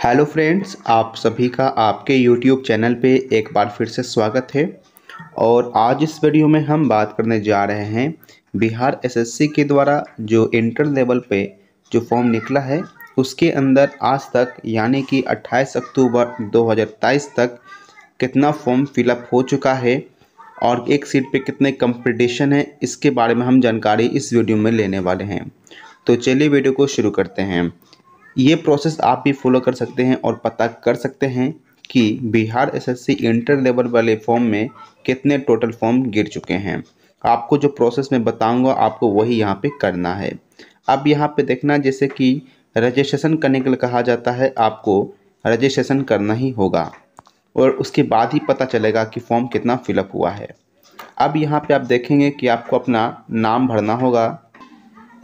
Hello friends, आप सभी का आपके यूट्यूब चैनल पे एक बार फिर से स्वागत है। और आज इस वीडियो में हम बात करने जा रहे हैं बिहार एसएससी के द्वारा जो इंटर लेवल पे जो फॉर्म निकला है उसके अंदर आज तक यानी कि 28 अक्टूबर 2023 तक कितना फॉर्म फिलअप हो चुका है और एक सीट पे कितने कंपटीशन है, इसके बारे में हम जानकारी इस वीडियो में लेने वाले हैं। तो चलिए वीडियो को शुरू करते हैं। ये प्रोसेस आप भी फॉलो कर सकते हैं और पता कर सकते हैं कि बिहार एसएससी इंटर लेवल वाले फॉर्म में कितने टोटल फॉर्म गिर चुके हैं। आपको जो प्रोसेस मैं बताऊंगा आपको वही यहाँ पे करना है। अब यहाँ पे देखना, जैसे कि रजिस्ट्रेशन करने के लिए कहा जाता है, आपको रजिस्ट्रेशन करना ही होगा और उसके बाद ही पता चलेगा कि फॉर्म कितना फिलअप हुआ है। अब यहाँ पे आप देखेंगे कि आपको अपना नाम भरना होगा,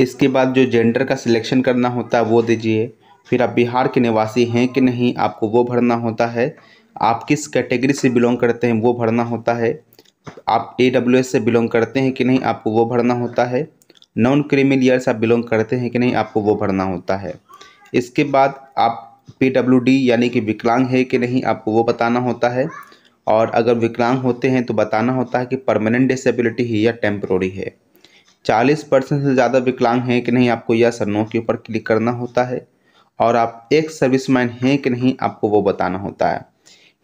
इसके बाद जो जेंडर का सिलेक्शन करना होता है वो दीजिए। फिर आप बिहार के निवासी हैं कि नहीं आपको वो भरना होता है। आप किस कैटेगरी से बिलोंग करते हैं वो भरना होता है। आप AWS से बिलोंग करते हैं कि नहीं आपको वो भरना होता है। नॉन क्रीमी लेयर से आप बिलोंग करते हैं कि नहीं आपको वो भरना होता है। इसके बाद आप PWD यानी कि विकलांग है कि नहीं आपको वो बताना होता है। और अगर विकलांग होते हैं तो बताना होता है कि परमानेंट डिसेबिलिटी है या टेम्प्रोरी है। 40% से ज़्यादा विकलांग हैं कि नहीं आपको यस और नो के ऊपर क्लिक करना होता है। और आप एक सर्विसमैन हैं कि नहीं आपको वो बताना होता है।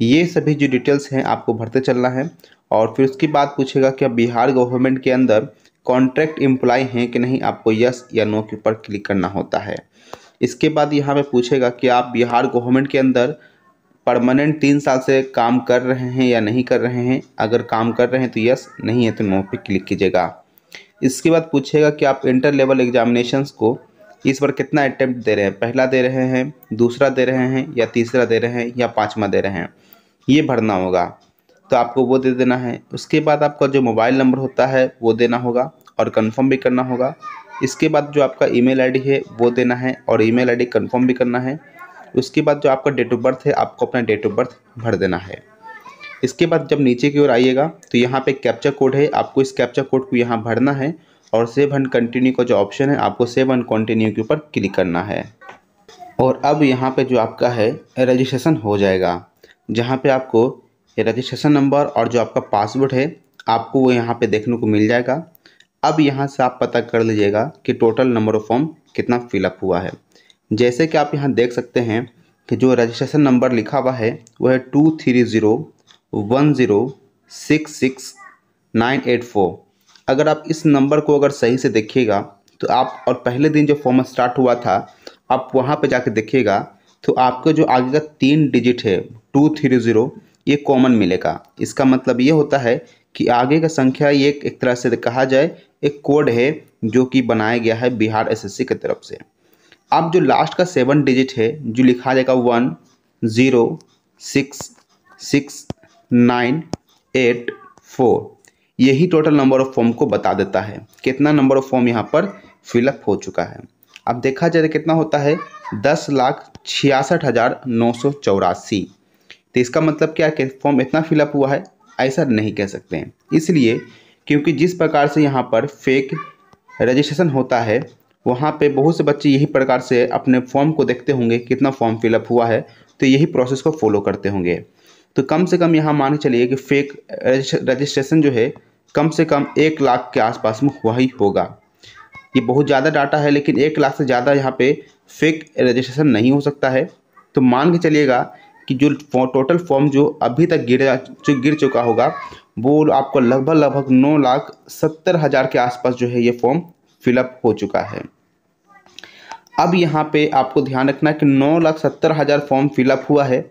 ये सभी जो डिटेल्स हैं आपको भरते चलना है। और फिर उसके बाद पूछेगा कि आप बिहार गवर्नमेंट के अंदर कॉन्ट्रैक्ट एम्प्लॉय हैं कि नहीं आपको यस या नो के ऊपर क्लिक करना होता है। इसके बाद यहाँ पे पूछेगा कि आप बिहार गवर्नमेंट के अंदर परमानेंट 3 साल से काम कर रहे हैं या नहीं कर रहे हैं। अगर काम कर रहे हैं तो यस, नहीं है तो नो पे क्लिक कीजिएगा। इसके बाद पूछेगा कि आप इंटर लेवल एग्जामिनेशंस को इस बार कितना अटैम्प्ट दे रहे हैं, पहला दे रहे हैं, दूसरा दे रहे हैं या तीसरा दे रहे हैं या पाँचवा दे रहे हैं, ये भरना होगा। तो आपको वो दे देना है। उसके बाद आपका जो मोबाइल नंबर होता है वो देना होगा और कंफर्म भी करना होगा। इसके बाद जो आपका ईमेल आईडी है वो देना है और ईमेल आईडी कंफर्म भी करना है। उसके बाद जो आपका डेट ऑफ बर्थ है आपको अपना डेट ऑफ बर्थ भर देना है। इसके बाद जब नीचे की ओर आइएगा तो यहाँ पे कैप्चा कोड है, आपको इस कैप्चा कोड को यहाँ भरना है और सेव एंड कंटिन्यू का जो ऑप्शन है आपको सेव एंड कंटिन्यू के ऊपर क्लिक करना है। और अब यहाँ पे जो आपका है रजिस्ट्रेशन हो जाएगा, जहाँ पे आपको रजिस्ट्रेशन नंबर और जो आपका पासवर्ड है आपको वो यहाँ पे देखने को मिल जाएगा। अब यहाँ से आप पता कर लीजिएगा कि टोटल नंबर ऑफ फॉर्म कितना फिलअप हुआ है। जैसे कि आप यहाँ देख सकते हैं कि जो रजिस्ट्रेशन नंबर लिखा हुआ है वो है 23010666984। अगर आप इस नंबर को अगर सही से देखिएगा तो आप, और पहले दिन जो फॉर्म स्टार्ट हुआ था आप वहाँ पे जाके देखिएगा तो आपको जो आगे का 3 डिजिट है 230 ये कॉमन मिलेगा। इसका मतलब ये होता है कि आगे का संख्या ये एक तरह से कहा जाए एक कोड है जो कि बनाया गया है बिहार एसएससी की तरफ से। अब जो लास्ट का 7 डिजिट है जो लिखा जाएगा 10666984, यही टोटल नंबर ऑफ फॉर्म को बता देता है कितना नंबर ऑफ फॉर्म यहाँ पर फिलअप हो चुका है। अब देखा जाए कितना होता है 10,66,984। तो इसका मतलब क्या है कि फॉर्म इतना फिलअप हुआ है, ऐसा नहीं कह सकते हैं। इसलिए क्योंकि जिस प्रकार से यहाँ पर फेक रजिस्ट्रेशन होता है वहाँ पे बहुत से बच्चे यही प्रकार से अपने फॉर्म को देखते होंगे कितना फॉर्म फिलअप हुआ है, तो यही प्रोसेस को फॉलो करते होंगे। तो कम से कम यहाँ मान के चलिए कि फेक रजिस्ट्रेशन जो है कम से कम 1 लाख के आसपास में हुआ ही होगा। ये बहुत ज़्यादा डाटा है लेकिन 1 लाख से ज़्यादा यहाँ पे फेक रजिस्ट्रेशन नहीं हो सकता है। तो मान के चलिएगा कि जो टोटल फॉर्म जो अभी तक गिर चुका होगा वो आपको लगभग 9,70,000 के आसपास जो है ये फॉर्म फिलअप हो चुका है। अब यहाँ पे आपको ध्यान रखना है कि 9,70,000 फॉर्म फिलअप हुआ है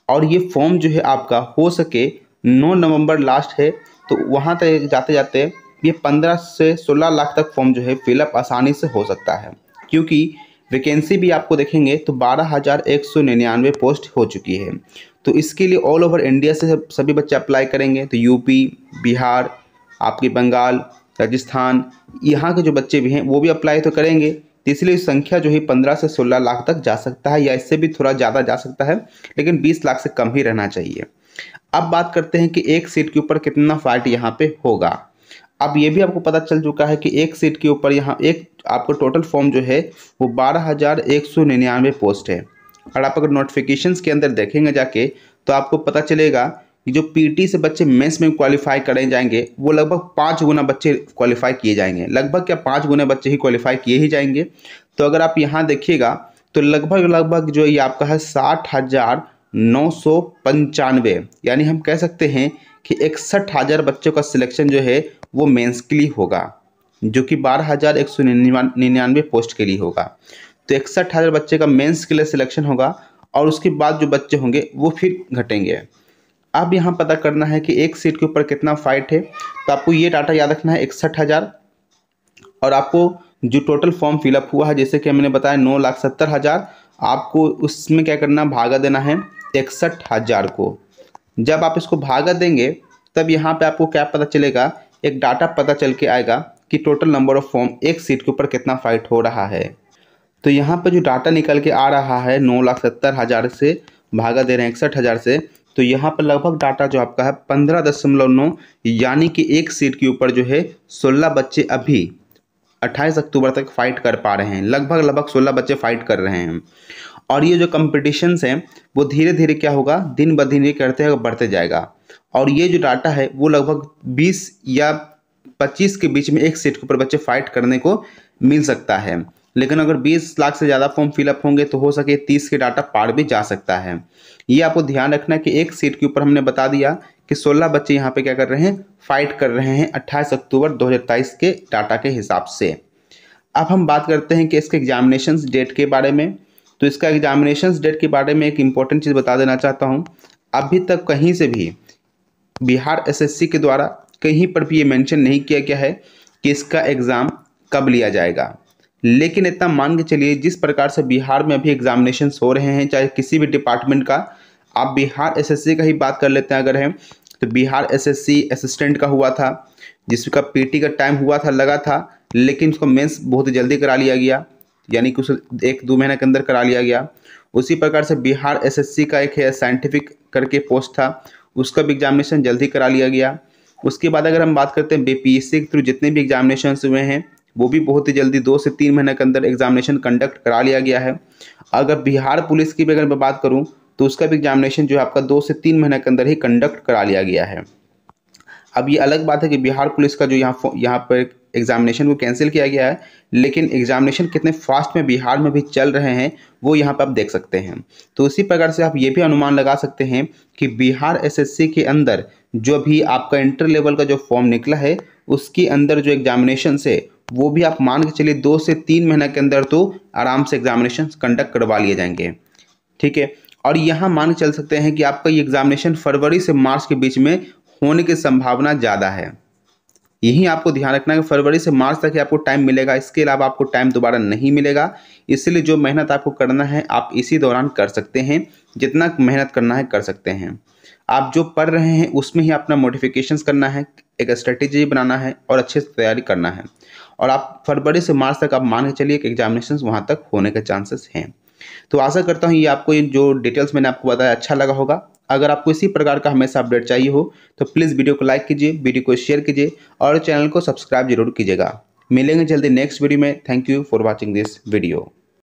और ये फॉर्म जो है आपका हो सके 9 नवंबर लास्ट है, तो वहाँ तक जाते जाते ये 15 से 16 लाख तक फॉर्म जो है फिलअप आसानी से हो सकता है। क्योंकि वैकेंसी भी आपको देखेंगे तो 12,199 पोस्ट हो चुकी है। तो इसके लिए ऑल ओवर इंडिया से सभी बच्चे अप्लाई करेंगे, तो यूपी, बिहार, आपकी बंगाल, राजस्थान, यहाँ के जो बच्चे भी हैं वो भी अप्लाई तो करेंगे। तो इसलिए संख्या जो है 15 से 16 लाख तक जा सकता है या इससे भी थोड़ा ज़्यादा जा सकता है, लेकिन 20 लाख से कम ही रहना चाहिए। अब बात करते हैं कि एक सीट के ऊपर कितना फाइट यहाँ पे होगा। अब ये भी आपको पता चल चुका है कि एक सीट के ऊपर यहाँ एक आपको टोटल फॉर्म जो है वो 12,199 पोस्ट है। और आप अगर नोटिफिकेशंस के अंदर देखेंगे जाके तो आपको पता चलेगा कि जो पीटी से बच्चे मेंस में क्वालिफाई करे जाएंगे वो लगभग 5 गुना बच्चे क्वालिफाई किए जाएंगे, लगभग क्या 5 गुना बच्चे ही क्वालिफाई किए ही जाएंगे। तो अगर आप यहाँ देखिएगा तो लगभग जो ये आपका है 60,995, यानी हम कह सकते हैं कि 61,000 बच्चों का सिलेक्शन जो है वो मेंस के लिए होगा, जो कि 12,199 पोस्ट के लिए होगा। तो 61,000 बच्चे का मेंस के लिए सिलेक्शन होगा और उसके बाद जो बच्चे होंगे वो फिर घटेंगे। अब यहाँ पता करना है कि एक सीट के ऊपर कितना फाइट है, तो आपको ये डाटा याद रखना है 61,000, और आपको जो टोटल फॉर्म फिलअप हुआ है जैसे कि मैंने बताया 9,70,000, आपको उसमें क्या करना, भागा देना है 61,000 को। जब आप इसको भागा देंगे तब यहाँ पे आपको क्या पता चलेगा, एक डाटा पता चल के आएगा कि टोटल नंबर ऑफ फॉर्म एक सीट के ऊपर कितना फाइट हो रहा है। तो यहाँ पर जो डाटा निकल के आ रहा है 9,70,000 से भागा दे रहे हैं 61,000 से, तो यहाँ पर लगभग डाटा जो आपका है 15.9, यानी कि एक सीट के ऊपर जो है 16 बच्चे अभी 28 अक्टूबर तक फाइट कर पा रहे हैं, लगभग 16 बच्चे फाइट कर रहे हैं। और ये जो कंपटीशंस हैं वो धीरे धीरे क्या होगा, दिन ब दिन ये करते हुए बढ़ते जाएगा। और ये जो डाटा है वो लगभग 20 या 25 के बीच में एक सीट के ऊपर बच्चे फाइट करने को मिल सकता है, लेकिन अगर 20 लाख से ज़्यादा फॉर्म फिलअप होंगे तो हो सके 30 के डाटा पार भी जा सकता है। ये आपको ध्यान रखना है कि एक सीट के ऊपर हमने बता दिया कि 16 बच्चे यहाँ पे क्या कर रहे हैं, फाइट कर रहे हैं 28 अक्टूबर 2023 के डाटा के हिसाब से। अब हम बात करते हैं कि इसके एग्जामिनेशंस डेट के बारे में। तो इसका एग्जामिनेशंस डेट के बारे में एक इम्पॉर्टेंट चीज़ बता देना चाहता हूँ। अभी तक कहीं से भी बिहार एसएससी के द्वारा कहीं पर भी ये मेंशन नहीं किया गया है कि इसका एग्ज़ाम कब लिया जाएगा, लेकिन इतना मान के चलिए जिस प्रकार से बिहार में अभी एग्जामिनेशंस हो रहे हैं, चाहे किसी भी डिपार्टमेंट का, आप बिहार एसएससी का ही बात कर लेते हैं अगर है तो बिहार एसएससी असिस्टेंट का हुआ था, जिसका पीटी का टाइम हुआ था लगा था, लेकिन उसको मेंस बहुत जल्दी करा लिया गया, यानी कि उसे 1-2 महीने के अंदर करा लिया गया। उसी प्रकार से बिहार एसएससी का एक है साइंटिफिक करके पोस्ट था, उसका भी एग्जामिनेशन जल्दी करा लिया गया। उसके बाद अगर हम बात करते हैं बीपीएससी के थ्रू जितने भी एग्जामिनेशन हुए हैं वो भी बहुत ही जल्दी 2 से 3 महीने के अंदर एग्जामिनेशन कंडक्ट करा लिया गया है। अगर बिहार पुलिस की भी अगर मैं बात करूं तो उसका भी एग्जामिनेशन जो है आपका 2 से 3 महीने के अंदर ही कंडक्ट करा लिया गया है। अब ये अलग बात है कि बिहार पुलिस का जो यहाँ पर एग्जामिनेशन को कैंसिल किया गया है, लेकिन एग्जामिनेशन कितने फास्ट में बिहार में भी चल रहे हैं वो यहाँ पर आप देख सकते हैं। तो उसी प्रकार से आप ये भी अनुमान लगा सकते हैं कि बिहार एसएससी के अंदर जो भी आपका इंटर लेवल का जो फॉर्म निकला है उसके अंदर जो एग्जामिनेशन है वो भी आप मान के चलिए 2 से 3 महीने के अंदर तो आराम से एग्जामिनेशन कंडक्ट करवा लिए जाएंगे, ठीक है। और यहाँ मान के चल सकते हैं कि आपका ये एग्जामिनेशन फरवरी से मार्च के बीच में होने की संभावना ज़्यादा है। यही आपको ध्यान रखना है कि फरवरी से मार्च तक ही आपको टाइम मिलेगा, इसके अलावा आपको टाइम दोबारा नहीं मिलेगा। इसलिए जो मेहनत आपको करना है आप इसी दौरान कर सकते हैं, जितना मेहनत करना है कर सकते हैं। आप जो पढ़ रहे हैं उसमें ही अपना मॉडिफिकेशंस करना है, एक स्ट्रेटेजी बनाना है और अच्छे से तैयारी करना है। और आप फरवरी से मार्च तक आप मान के चलिए कि एग्जामिनेशंस वहाँ तक होने के चांसेस हैं। तो आशा करता हूँ ये आपको जो डिटेल्स मैंने आपको बताया अच्छा लगा होगा। अगर आपको इसी प्रकार का हमेशा अपडेट चाहिए हो तो प्लीज़ वीडियो को लाइक कीजिए, वीडियो को शेयर कीजिए और चैनल को सब्सक्राइब जरूर कीजिएगा। मिलेंगे जल्दी नेक्स्ट वीडियो में। Thank you for watching this video.